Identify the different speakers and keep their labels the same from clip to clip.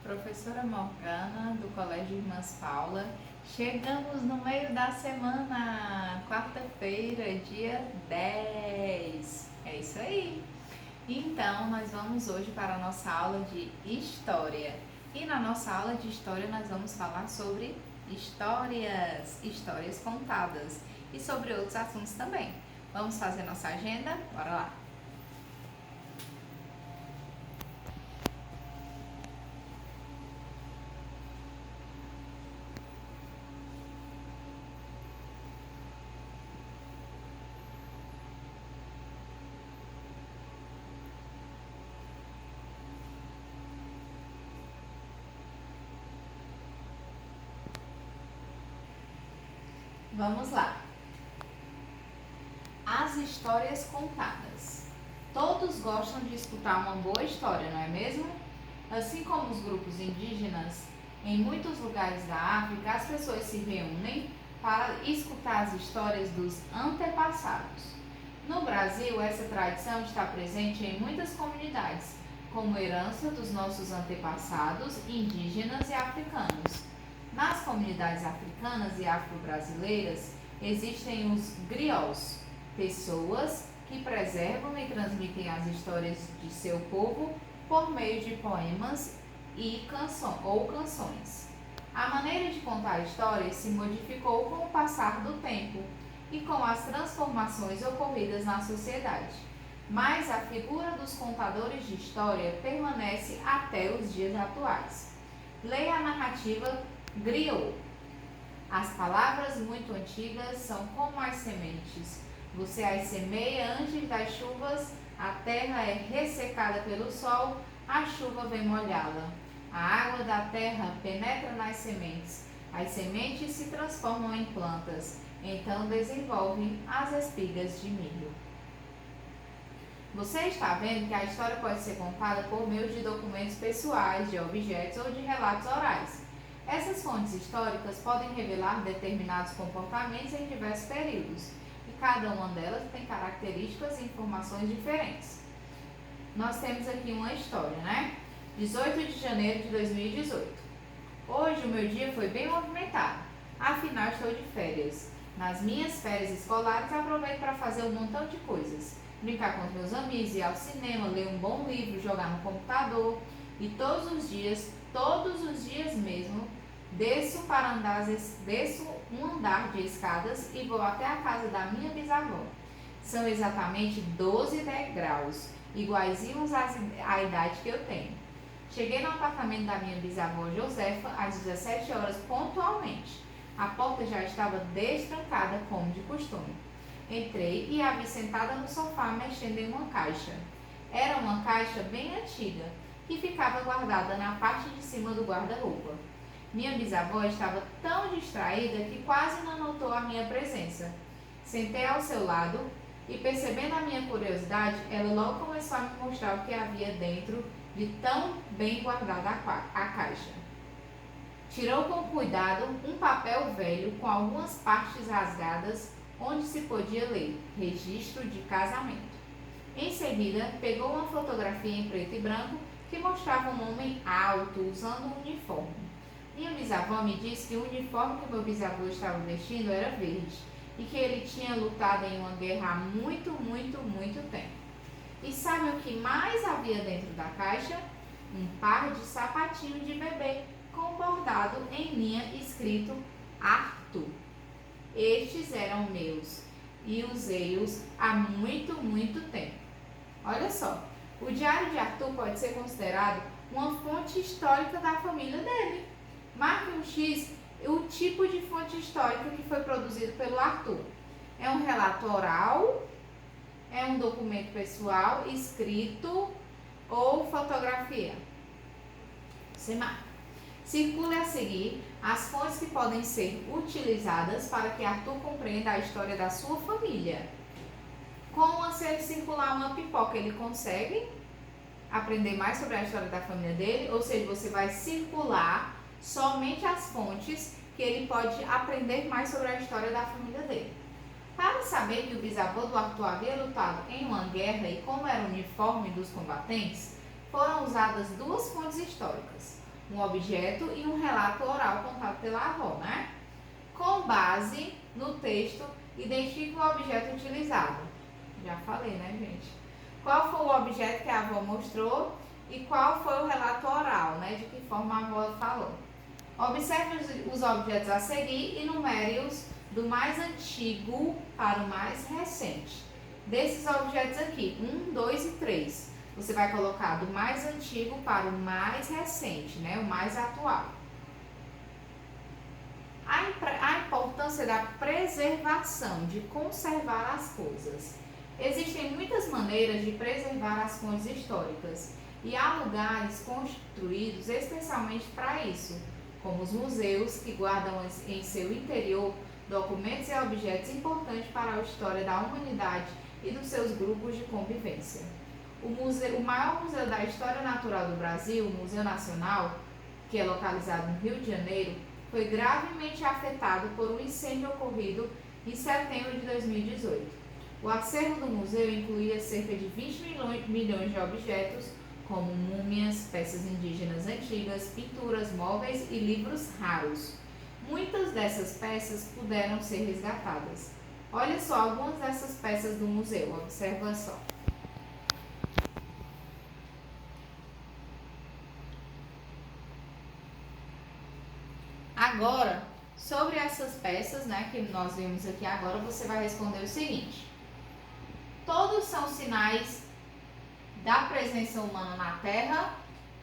Speaker 1: Professora Morgana, do Colégio Irmãs Paula. Chegamos no meio da semana, quarta-feira, dia 10. É isso aí. Então, nós vamos hoje para a nossa aula de História. E na nossa aula de História, nós vamos falar sobre histórias contadas e sobre outros assuntos também. Vamos fazer nossa agenda? Bora lá! Vamos lá! As histórias contadas. Todos gostam de escutar uma boa história, não é mesmo? Assim como os grupos indígenas, em muitos lugares da África, as pessoas se reúnem para escutar as histórias dos antepassados. No Brasil, essa tradição está presente em muitas comunidades, como herança dos nossos antepassados indígenas e africanos. Nas comunidades africanas e afro-brasileiras, existem os griots, pessoas que preservam e transmitem as histórias de seu povo por meio de poemas e canções. A maneira de contar histórias se modificou com o passar do tempo e com as transformações ocorridas na sociedade, mas a figura dos contadores de história permanece até os dias atuais. Leia a narrativa Griot. As palavras muito antigas são como as sementes. Você as semeia antes das chuvas, a terra é ressecada pelo sol, a chuva vem molhá-la. A água da terra penetra nas sementes. As sementes se transformam em plantas, então desenvolvem as espigas de milho. Você está vendo que a história pode ser contada por meio de documentos pessoais, de objetos ou de relatos orais. Essas fontes históricas podem revelar determinados comportamentos em diversos períodos, e cada uma delas tem características e informações diferentes. Nós temos aqui uma história, né? 18 de janeiro de 2018. Hoje o meu dia foi bem movimentado, afinal estou de férias. Nas minhas férias escolares aproveito para fazer um montão de coisas. Brincar com os meus amigos, ir ao cinema, ler um bom livro, jogar no computador. E todos os dias mesmo, desço um andar de escadas e vou até a casa da minha bisavó. São exatamente 12 degraus, iguaizinhos à idade que eu tenho. Cheguei no apartamento da minha bisavó Josefa às 17 horas pontualmente. A porta já estava destrancada, como de costume. Entrei e a vi sentada no sofá mexendo em uma caixa. Era uma caixa bem antiga, que ficava guardada na parte de cima do guarda-roupa. Minha bisavó estava tão distraída que quase não notou a minha presença. Sentei ao seu lado e, percebendo a minha curiosidade, ela logo começou a me mostrar o que havia dentro de tão bem guardada a caixa. Tirou com cuidado um papel velho com algumas partes rasgadas, onde se podia ler registro de casamento. Em seguida, pegou uma fotografia em preto e branco que mostrava um homem alto usando um uniforme. Minha bisavó me disse que o uniforme que meu bisavô estava vestindo era verde e que ele tinha lutado em uma guerra há muito tempo. E sabe o que mais havia dentro da caixa? Um par de sapatinhos de bebê com bordado em linha escrito Arthur. Estes eram meus e usei-os há muito tempo. Olha só, o Diário de Arthur pode ser considerado uma fonte histórica da família dele. Marque um X o tipo de fonte histórica que foi produzido pelo Arthur. É um relato oral, é um documento pessoal, escrito ou fotografia. Você marca. Circule a seguir as fontes que podem ser utilizadas para que Arthur compreenda a história da sua família. Como se ele circular uma pipoca, ele consegue aprender mais sobre a história da família dele? Ou seja, você vai circular somente as fontes que ele pode aprender mais sobre a história da família dele. Para saber que o bisavô do Arthur havia lutado em uma guerra e como era o uniforme dos combatentes, foram usadas duas fontes históricas. um objeto e um relato oral contado pela avó, né? Com base no texto, identifique o objeto utilizado. Já falei, né, gente? Qual foi o objeto que a avó mostrou e qual foi o relato oral, né? De que forma a avó falou. Observe os objetos a seguir e numere-os do mais antigo para o mais recente. Desses objetos aqui, 1, 2 e 3. Você vai colocar do mais antigo para o mais recente, né? O mais atual. A importância da preservação, de conservar as coisas. Existem muitas maneiras de preservar as fontes históricas e há lugares construídos especialmente para isso, como os museus, que guardam em seu interior documentos e objetos importantes para a história da humanidade e dos seus grupos de convivência. O maior museu da história natural do Brasil, o Museu Nacional, que é localizado no Rio de Janeiro, foi gravemente afetado por um incêndio ocorrido em setembro de 2018. O acervo do museu incluía cerca de 20 milhões de objetos, como múmias, peças indígenas antigas, pinturas, móveis e livros raros. Muitas dessas peças puderam ser resgatadas. Olha só algumas dessas peças do museu, observa só. Agora, sobre essas peças, né, que nós vimos aqui agora, você vai responder o seguinte. Todos são sinais da presença humana na Terra?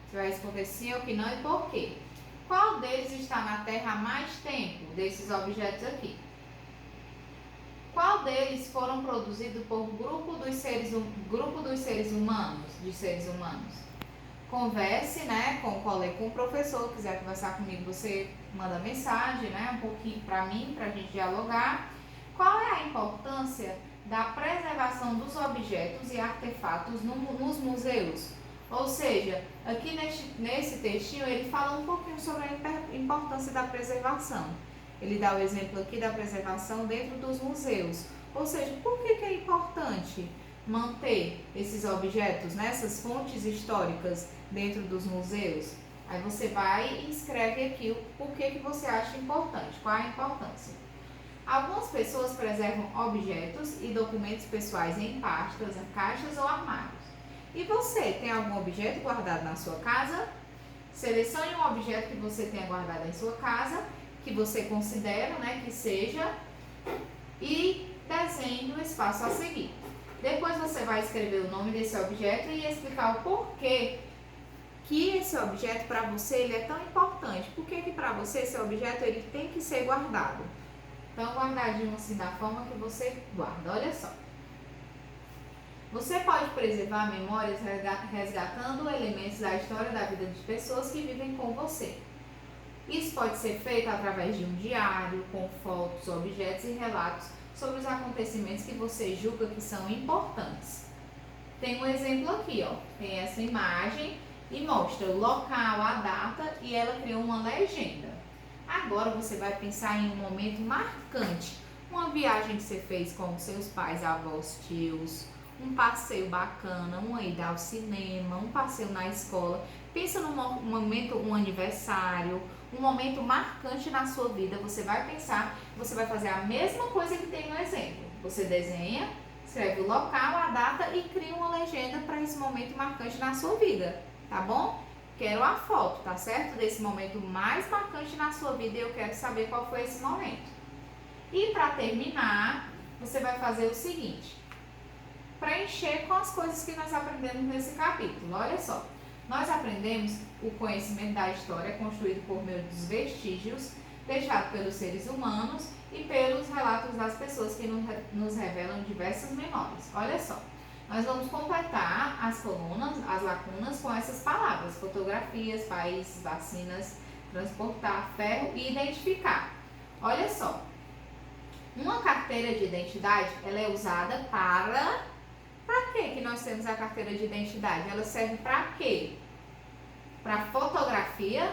Speaker 1: Você vai responder sim ou que não e por quê. Qual deles está na Terra há mais tempo, desses objetos aqui? Qual deles foram produzidos por grupo dos seres humanos? Converse, né, com o colega, com o professor. Quiser conversar comigo, você manda mensagem, né, um pouquinho para mim, para a gente dialogar. Qual é a importância da preservação dos objetos e artefatos nos museus? Ou seja, aqui nesse textinho ele fala um pouquinho sobre a importância da preservação. Ele dá o exemplo aqui da preservação dentro dos museus. Ou seja, por que é importante manter esses objetos, né, essas fontes históricas dentro dos museus? Aí você vai e escreve aqui o porquê que você acha importante, qual a importância. Algumas pessoas preservam objetos e documentos pessoais em pastas, caixas ou armários. E você, tem algum objeto guardado na sua casa? Selecione um objeto que você tenha guardado em sua casa, que você considera, né, que seja, e desenhe o espaço a seguir. Depois você vai escrever o nome desse objeto e explicar o porquê que esse objeto para você ele é tão importante. Por que para você esse objeto ele tem que ser guardado? Então, guardadinho assim da forma que você guarda. Olha só. Você pode preservar memórias resgatando elementos da história da vida de pessoas que vivem com você. Isso pode ser feito através de um diário, com fotos, objetos e relatos sobre os acontecimentos que você julga que são importantes. Tem um exemplo aqui, ó. Tem essa imagem e mostra o local, a data e ela criou uma legenda. Agora você vai pensar em um momento marcante. Uma viagem que você fez com seus pais, avós, tios, um passeio bacana, uma ida ao cinema, um passeio na escola. Pensa num momento, um aniversário, um momento marcante na sua vida. Você vai pensar, você vai fazer a mesma coisa que tem no exemplo. Você desenha, escreve o local, a data e cria uma legenda para esse momento marcante na sua vida, tá bom? Quero a foto, tá certo? Desse momento mais marcante na sua vida e eu quero saber qual foi esse momento. E para terminar, você vai fazer o seguinte. Preencher com as coisas que nós aprendemos nesse capítulo. Olha só. Nós aprendemos o conhecimento da história construído por meio dos vestígios deixados pelos seres humanos e pelos relatos das pessoas que nos revelam diversas memórias. Olha só. Nós vamos completar as colunas, as lacunas com essas palavras: fotografias, países, vacinas, transportar, ferro e identificar. Olha só, uma carteira de identidade, ela é usada para que nós temos a carteira de identidade? Ela serve para quê? Para fotografia,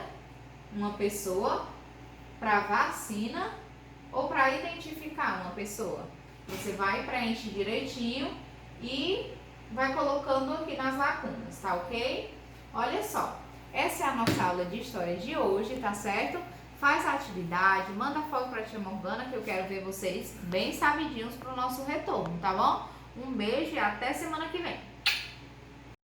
Speaker 1: uma pessoa, para vacina ou para identificar uma pessoa. Você vai preencher direitinho e vai colocando aqui nas lacunas, tá ok? Olha só, Essa é a nossa aula de história de hoje, tá certo? Faz a atividade, manda foto pra tia Morgana, que eu quero ver vocês bem sabidinhos pro nosso retorno, tá bom? Um beijo e até semana que vem.